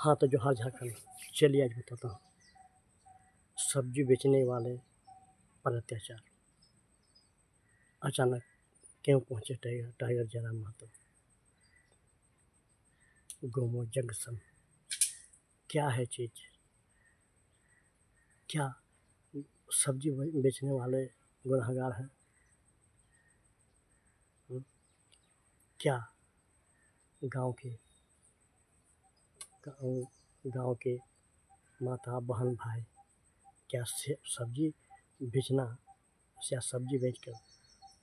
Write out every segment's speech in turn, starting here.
हाँ तो जोहार झारखंड। चलिए आज बताता हूँ सब्जी बेचने वाले पर अत्याचार। अचानक क्यों पहुंचे टाइगर जयराम महतो गोमो जंक्शन। क्या है चीज़? क्या सब्जी बेचने वाले गुनहगार हैं? क्या गांव के माता बहन भाई क्या सब्जी बेचना या सब्जी बेचकर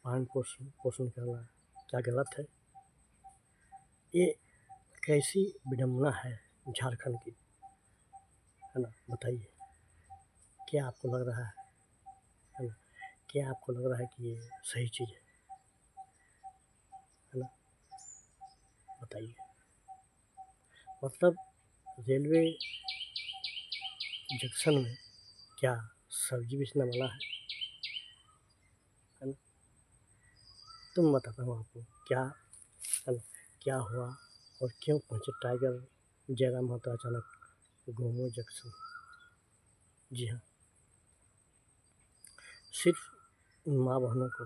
पालन पोषण करना क्या गलत है? ये कैसी विडंबना है झारखंड की, है ना? बताइए, क्या आपको लग रहा है ना? क्या आपको लग रहा है कि ये सही चीज़ है ना? बताइए। मतलब रेलवे जंक्शन में क्या सब्जी बेचना मना है ना? तुम बताता हूँ आपको क्या है ना? क्या हुआ और क्यों पहुँचे टाइगर जयराम महतो अचानक गोमो जंक्शन। जी हाँ, सिर्फ उन माँ बहनों को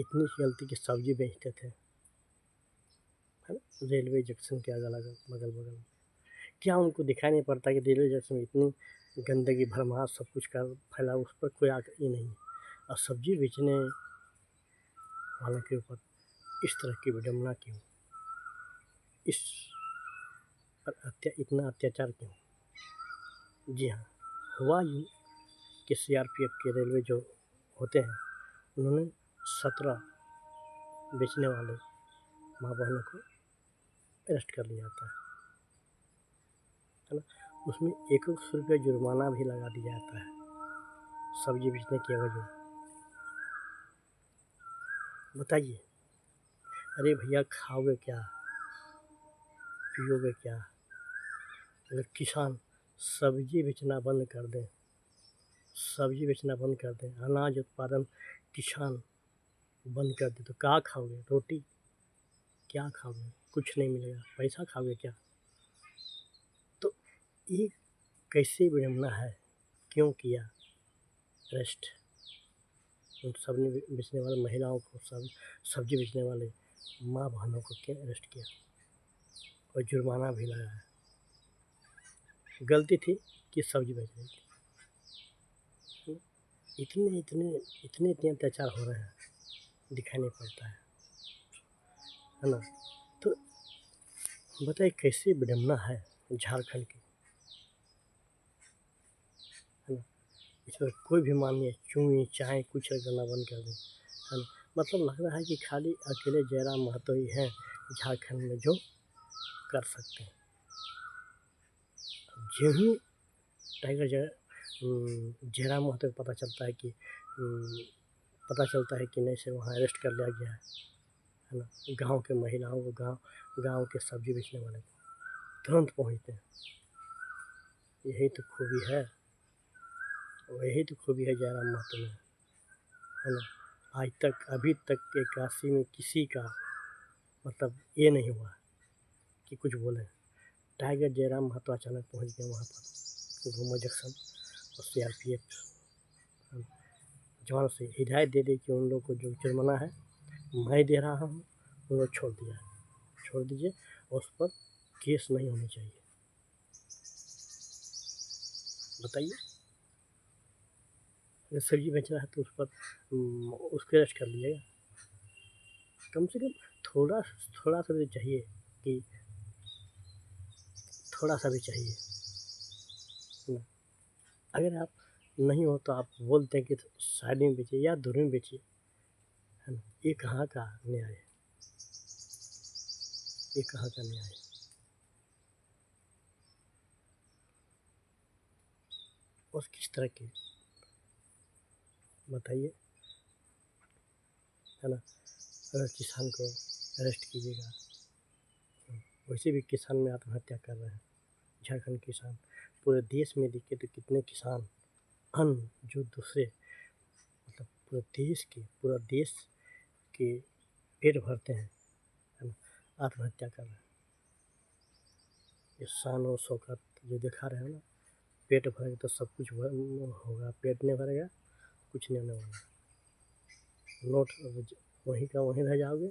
इतनी गलती की सब्जी बेचते थे, है ना? रेलवे जंक्शन के बगल बगल में क्या उनको दिखाई नहीं पड़ता कि रेलवे जंक्शन में इतनी गंदगी भरमार सब कुछ का फैला, उस पर कोई आगे ही नहीं। और सब्जी बेचने वालों के ऊपर इस तरह की विडंबना क्यों? इस पर इतना अत्याचार क्यों? जी हाँ, हुआ यूँ कि सीआरपीएफ के रेलवे जो होते हैं उन्होंने 17 बेचने वाले माँ बहनों को अरेस्ट कर लिया जाता है ना? उसमें 100 रुपये जुर्माना भी लगा दिया जाता है सब्जी बेचने की वजह। बताइए, अरे भैया खाओगे क्या, पियोगे क्या? अगर किसान सब्जी बेचना बंद कर दें, अनाज उत्पादन किसान बंद कर दे तो क्या खाओगे? रोटी क्या खाओगे? कुछ नहीं मिलेगा। पैसा खाओगे क्या? तो ये कैसी विडंबना है? क्यों किया अरेस्ट उन सब्जी बेचने वाले महिलाओं को, सब्जी बेचने वाले माँ बहनों को क्यों अरेस्ट किया और जुर्माना भी लगाया? गलती थी कि सब्जी बेच रही थी। इतने अत्याचार हो रहे हैं, दिखाई नहीं पड़ता है ना? तो बताइए कैसी विडंबना है झारखंड की, है ना? इस पर कोई भी मानिए चूँ चाहे कुछ करना बंद कर दें, है ना? मतलब लग रहा है कि खाली अकेले जयराम महतो ही हैं झारखंड में जो कर सकते हैं। जो ही टाइगर जयराम महतो को पता चलता है कि नहीं से वहाँ अरेस्ट कर लिया गया है ना? गांव के महिलाओं को, गांव के सब्जी बेचने वाले को तुरंत पहुँचते हैं। यही तो खूबी है जयराम महतो में, है ना? आज तक अभी तक के काशी में किसी का मतलब ये नहीं हुआ कि कुछ बोले। टाइगर जयराम महतो अचानक पहुँच गए वहाँ पर गोमो जंक्शन और सीआरपीएफ जवान से हिदायत दे दी कि उन लोग को जो जुर्माना है मैं दे रहा हूँ, उन लोग छोड़ दीजिए और उस पर केस नहीं होनी चाहिए। बताइए, अगर सब्जी बेच रहा है तो उस पर उसको अरेस्ट कर लीजिएगा। कम से कम थोड़ा सा भी चाहिए कि थोड़ा सा भी चाहिए ना। अगर आप नहीं हो तो आप बोलते हैं कि साइड में बेचिए या दूर में बेचिए, है ना? ये कहाँ का न्याय है? ये कहाँ का न्याय है? और किस तरह की, बताइए, है ना? अगर किसान को अरेस्ट कीजिएगा, वैसे भी किसान में आत्महत्या कर रहे हैं झारखंड किसान। पूरे देश में देखे तो कितने किसान अन्न जो दूसरे मतलब पूरा देश के पेट भरते हैं, है ना? आत्महत्या कर रहे हैं। ये शान और शौकत जो दिखा रहे हो ना, पेट भरेगा तो सब कुछ होगा, पेट नहीं भरेगा कुछ नहीं होने वाला। नोट वहीं का वहीं रह जाओगे,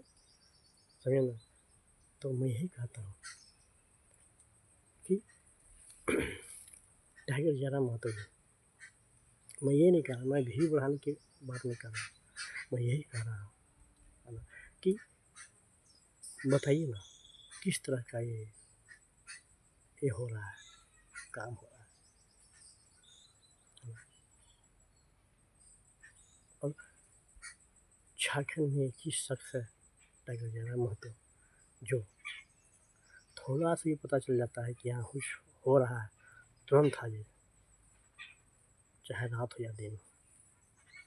समझे ना। तो मैं यही कहता हूँ कि टाइगर जयराम महतो जी, मैं ये नहीं कह रहा, मैं भीड़ बढ़ाने की बात नहीं कर रहा, मैं यही कह रहा हूँ, है ना, कि बताइए ना किस तरह का ये हो रहा है, काम हो रहा है ना? और झारखंड में एक ही शख्स है टाइगर जयराम महतो, जो थोड़ा सा ही पता चल जाता है कि यहाँ कुछ हो रहा है, तुरंत हाजिर, चाहे रात हो या दिन।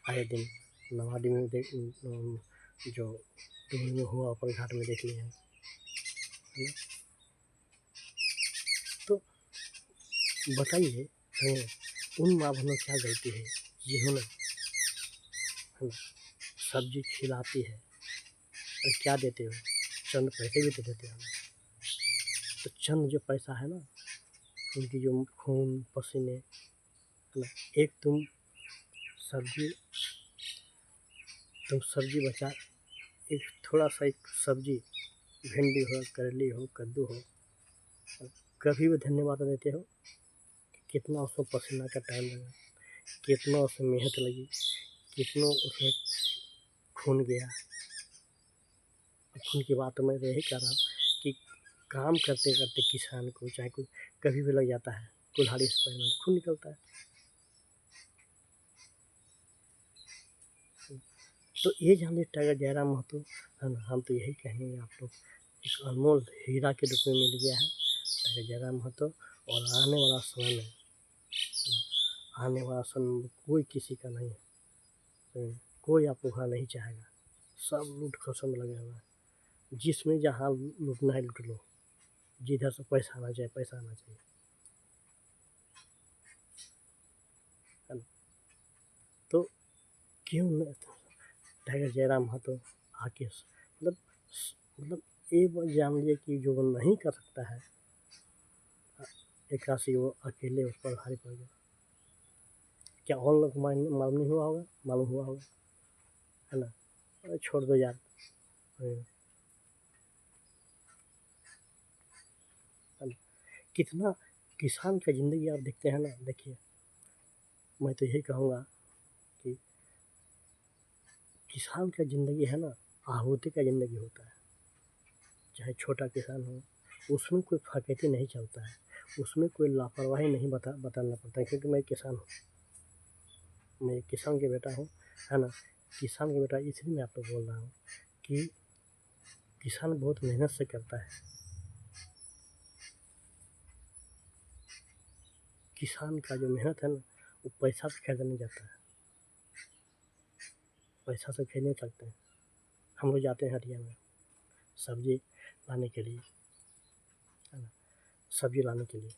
आए दिन नवाडी में जो डूबी में हुआ ऊपर घाट में देख लिए हैं, है ना। तो बताइए उन माँ बहनों क्या गलती है जिन्होंने, है ना, सब्जी खिलाती है और क्या देते हो, चंद पैसे भी तो देते हो। तो चंद जो पैसा है ना, उनकी जो खून पसीने, है ना, एक तुम सब्जी बचा, एक थोड़ा सा एक सब्जी, भिंडी हो, करेली हो, कद्दू हो, कभी भी धन्यवाद देते हो। कितना उसमें पसीना का टाइम लगा, कितना उसमें मेहनत लगी, कितना उसमें खून गया। खून की बात मैं यही कर रहा हूँ कि काम करते करते किसान को चाहे कोई कभी भी लग जाता है, कुल्हाड़ी से पैर में खून निकलता है। तो ये जानिए टाइगर जयराम महतो, है ना, हम तो यही कहेंगे आप लोग, एक अनमोल हीरा के रूप में मिल गया है टाइगर जयराम महतो। और आने वाला समय में, आने वाला समय में कोई किसी का नहीं है, कोई आपको घर नहीं चाहेगा, सब लूट खसम में लगे हुए हैं। जिसमें जहाँ लूटना है लूट लो, जिधर से पैसा आना चाहिए पैसा आना चाहिए, है ना। तो क्यों न टाइगर जयराम महतो आके मतलब ये जान लिए कि जो नहीं कर सकता है, एक राशि वो अकेले उस पर भारी पड़ गया। क्या और लोग मालूम नहीं हुआ होगा, मालूम हुआ होगा, है ना। अरे छोड़ दो यार, है ना। कितना किसान का ज़िंदगी आप देखते हैं ना, देखिए मैं तो यही कहूँगा कि किसान का ज़िंदगी है ना, आहुति का ज़िंदगी होता है। चाहे छोटा किसान हो, उसमें कोई फकेती नहीं चलता है, उसमें कोई लापरवाही नहीं बताना पड़ता है। क्योंकि मैं किसान हूँ, मैं एक किसान के बेटा हूँ, है ना। किसान के बेटा इसलिए मैं आपको बोल रहा हूँ कि किसान बहुत मेहनत से करता है। किसान का जो मेहनत है ना, वो पैसा से खरीदा नहीं जाता है, पैसा से खरीद नहीं सकते हैं। हम लोग जाते हैं हटिया में सब्जी लाने के लिए, है ना, सब्जी लाने के लिए,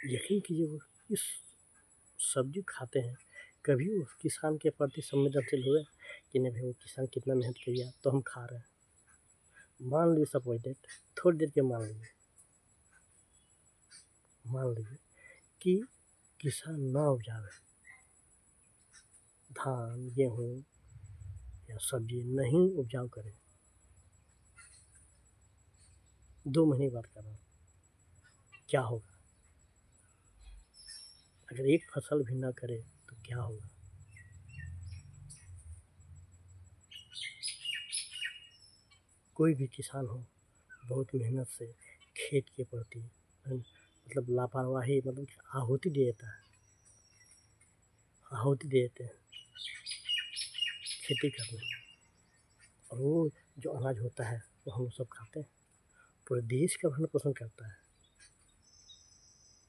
यकीन कीजिए वो इस सब्जी खाते हैं, कभी उस किसान के प्रति संवेदनशील हुए कि नहीं भाई वो किसान कितना मेहनत किया तो हम खा रहे हैं। मान लीजिए सपोज डेट, थोड़ी देर के मान लीजिए कि किसान ना उपजावे, धान गेहूँ या सब्जी नहीं उपजाऊ करे, 2 महीने बाद कर रहा हूँ, क्या होगा? अगर एक फसल भी ना करे तो क्या होगा? कोई भी किसान हो, बहुत मेहनत से खेत के प्रति, मतलब लापरवाही, मतलब आहुति दे देता है, आहुति दे देते हैं खेती करने में। और वो जो अनाज होता है वो हम सब खाते हैं, पूरे देश का भरण पोषण करता है।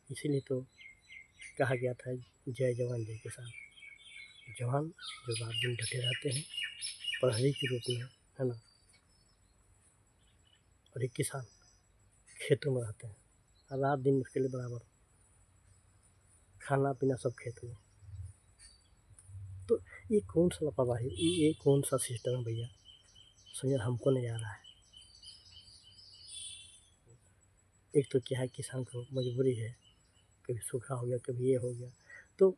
इसीलिए तो कहा गया था जय जवान जय किसान। जवान जो रात दिन डटे रहते हैं प्रहरी के रूप में, है ना, और एक किसान खेतों में रहते हैं रात दिन उसके लिए बराबर, खाना पीना सब खेत में। तो ये कौन सा लापरवाही, ये कौन सा सिस्टम है भैया, समझ हमको नहीं आ रहा है। एक तो क्या है, किसान को मजबूरी है, कभी सूखा हो गया, कभी ये हो गया। तो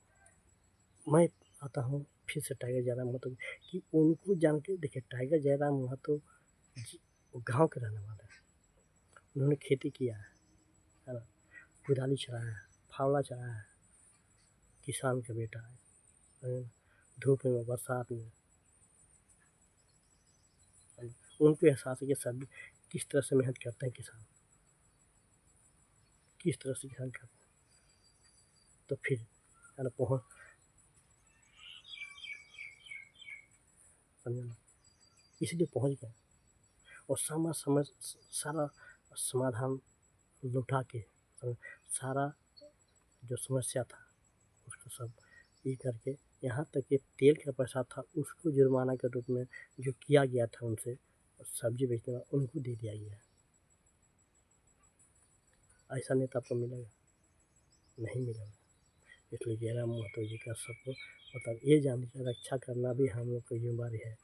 मैं आता हूँ फिर से टाइगर जयराम महतो कि उनको जान के देखिए, टाइगर जयराम महतो वो गाँव के रहने वाले हैं। उन्होंने खेती किया है ना? कुदाली चलाया है, फावड़ा चलाया है, किसान का बेटा है, धूप में बरसात में। उनको एहसास है कि सब किस तरह से मेहनत करते हैं किसान, किस तरह से ध्यान करते हैं। तो फिर है ना पहुँच समझना, इसलिए पहुँच गए और सारा समाधान लुटा के सारा जो समस्या था उसको सब ये करके, यहाँ तक कि तेल का पैसा था उसको जुर्माना के रूप में जो किया गया था उनसे, सब्जी बेचने वाला उनको दे दिया गया। ऐसा नेता आपको मिलेगा? नहीं मिलेगा। इसलिए जयराम महतो जी का सबको मतलब ये जान के रक्षा करना भी हम लोग की जिम्मेदारी है।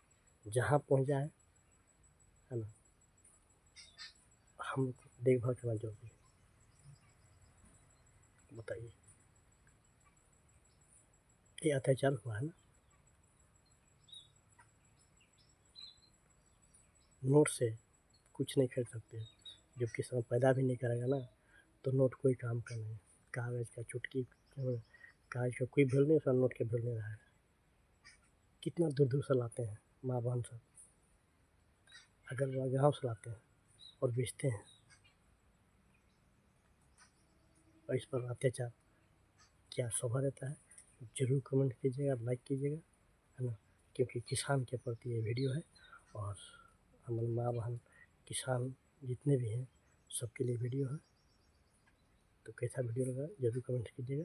जहाँ पहुँच जाए है ना, हम लोग को देखभाल करना जरूरी है। बताइए, ये अत्याचार हुआ है ना। नोट से कुछ नहीं खरीद सकते, जब किसान पैदा भी नहीं करेगा ना तो नोट कोई काम का नहीं। कागज़ का चुटकी, कागज़ का कोई बिल नहीं, उसका नोट के बिल नहीं रहेगा। कितना दूर दूर से लाते हैं माँ बहन सब, अगर वो गाँव से लाते हैं और बेचते हैं, और इस पर अत्याचार क्या शोभा देता है? ज़रूर कमेंट कीजिएगा, लाइक कीजिएगा, है ना, क्योंकि किसान के प्रति ये वीडियो है। और हमारे माँ बहन किसान जितने भी हैं सबके लिए वीडियो है। तो कैसा वीडियो लगा ज़रूर कमेंट कीजिएगा।